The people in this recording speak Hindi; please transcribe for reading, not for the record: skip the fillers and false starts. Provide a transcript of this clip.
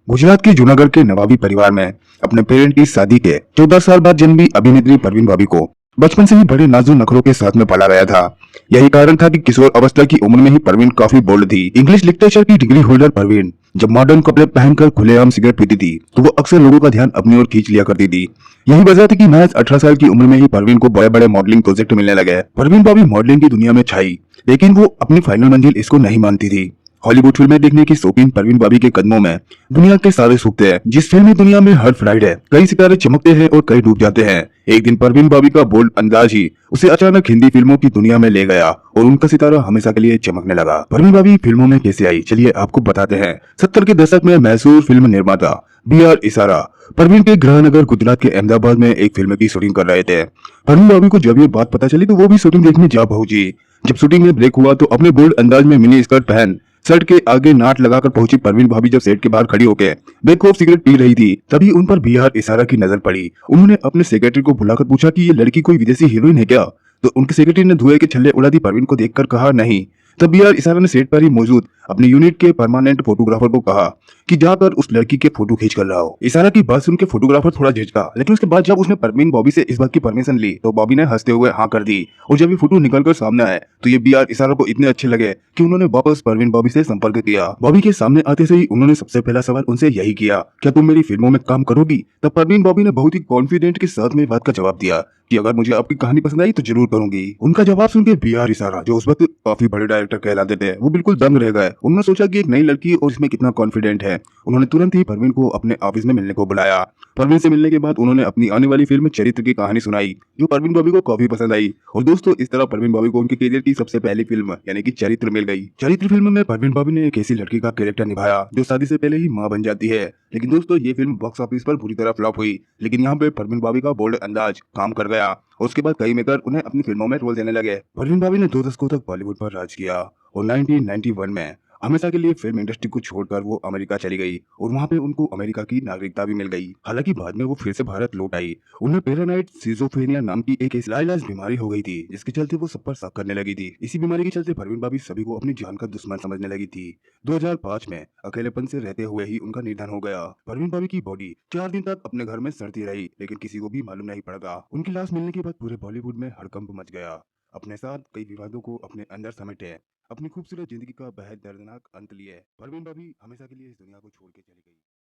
गुजरात के जूनागढ़ के नवाबी परिवार में अपने पेरेंट की शादी के 14 साल बाद जन्मी अभिनेत्री परवीन भाभी को बचपन से ही बड़े नाजुक नखरों के साथ में पाला गया था। यही कारण था कि किशोर अवस्था की उम्र में ही परवीन काफी बोल्ड थी। इंग्लिश लिटरेचर की डिग्री होल्डर परवीन जब मॉडर्न कपड़े पहनकर खुलेआम सिगरेट पीती थी तो वो अक्सर लोगों का ध्यान अपनी ओर खींच लिया करती थी। यही वजह थी कि महज 18 साल की उम्र में ही परवीन को बड़े बड़े मॉडलिंग प्रोजेक्ट मिलने लगे। परवीन भाभी मॉडलिंग की दुनिया में छाई, लेकिन वो अपनी फाइनल मंजिल इसको नहीं मानती थी। हॉलीवुड फिल्में देखने की शौकीन परवीन भाभी के कदमों में दुनिया के सारे सुख थे। जिस फिल्मी दुनिया में हर फ्राइडे कई सितारे चमकते हैं और कई डूब जाते हैं, एक दिन परवीन भाभी का बोल्ड अंदाज ही उसे अचानक हिंदी फिल्मों की दुनिया में ले गया और उनका सितारा हमेशा के लिए चमकने लगा। परवीन भाभी फिल्मों में कैसे आई, चलिए आपको बताते हैं। 70 के दशक में मैसूर फिल्म निर्माता बी.आर. इसारा परवीन के गृहनगर गुजरात के अहमदाबाद में एक फिल्म की शूटिंग कर रहे थे। परवीन भाभी को जब ये बात पता चली तो वो भी शूटिंग देखने जा पहुंची। जब शूटिंग में ब्रेक हुआ तो अपने बोल्ड अंदाज में मिनी स्कर्ट पहन शर्ट के आगे नाट लगाकर पहुंची परवीन भाभी जब सेट के बाहर खड़ी होकर बेखौफ सिगरेट पी रही थी, तभी उन पर बी.आर. इसारा की नजर पड़ी। उन्होंने अपने सेक्रेटरी को बुलाकर पूछा कि ये लड़की कोई विदेशी हीरोइन है क्या। तो उनके सेक्रेटरी ने धुएं के छल्ले उड़ा दी परवीन को देखकर कहा नहीं। तब बी.आर. इसारा ने सेट पर ही मौजूद अपने यूनिट के परमानेंट फोटोग्राफर को कहा कि जाकर उस लड़की के फोटो खींच कर लाओ। इसारा की बात सुन के फोटोग्राफर थोड़ा झिझका, लेकिन उसके बाद जब उसने परवीन बॉबी से इस बात की परमिशन ली तो बॉबी ने हंसते हुए हाँ कर दी। और जब ये फोटो निकलकर सामने आए तो ये बी.आर. इसारा को इतने अच्छे लगे कि उन्होंने वापस परवीन बॉबी से संपर्क किया। बॉबी के सामने आते से ही उन्होंने सबसे पहला सवाल उनसे यही किया, क्या तुम मेरी फिल्मों में काम करोगी। तब परवीन बॉबी ने बहुत ही कॉन्फिडेंट के साथ में बात का जवाब दिया कि अगर मुझे आपकी कहानी पसंद आई तो जरूर करूंगी। उनका जवाब सुन के बी.आर. इसारा, जो उस वक्त काफी बड़े डायरेक्टर कहलाते थे, वो बिल्कुल दंग रह गए। उन्होंने सोचा कि एक नई लड़की और इसमें कितना कॉन्फिडेंट है। उन्होंने तुरंत ही परवीन को अपने ऑफिस में मिलने को बुलाया। परवीन से मिलने के बाद उन्होंने अपनी आने वाली फिल्म चरित्र की कहानी सुनाई, जो परवीन बॉबी को काफी पसंद आई। और दोस्तों, इस तरह परवीन बॉबी को उनके करियर की सबसे पहली फिल्म यानी कि चरित्र मिल गई। चरित्र फिल्म में परवीन बॉबी ने एक ऐसी लड़की का कैरेक्टर निभाया जो शादी से पहले ही मां बन जाती है। लेकिन दोस्तों, ये फिल्म बॉक्स ऑफिस पर बुरी तरह फ्लॉप हुई, लेकिन यहाँ पे परवीन बॉबी का बोल्ड अंदाज काम कर गया और उसके बाद कई मेकर उन्हें अपनी फिल्मों में रोल देने लगे। परवीन बॉबी ने 2 दशकों तक बॉलीवुड पर राज किया और 1991 में हमेशा के लिए फिल्म इंडस्ट्री को छोड़कर वो अमेरिका चली गई और वहां पे उनको अमेरिका की नागरिकता भी मिल गई। हालांकि बाद में वो फिर से भारत लौट आई। उन्हें पेरानाइट सिजोफ्रेनिया नाम की एक इलाज बीमारी हो गई थी, जिसके चलते वो सब पर शक करने लगी थी। इसी बीमारी के चलते परवीन भाभी सभी को अपनी जान का दुश्मन समझने लगी थी। 2005 में अकेलेपन से रहते हुए ही उनका निधन हो गया। परवीन भाभी की बॉडी 4 दिन तक अपने घर में सड़ती रही, लेकिन किसी को भी मालूम नहीं पड़ा। उनकी लाश मिलने के बाद पूरे बॉलीवुड में हड़कंप मच गया। अपने साथ कई विवादों को अपने अंदर समेटे अपनी खूबसूरत जिंदगी का बेहद दर्दनाक अंत लिए परवीन भाभी हमेशा के लिए इस दुनिया को छोड़ के चली गई।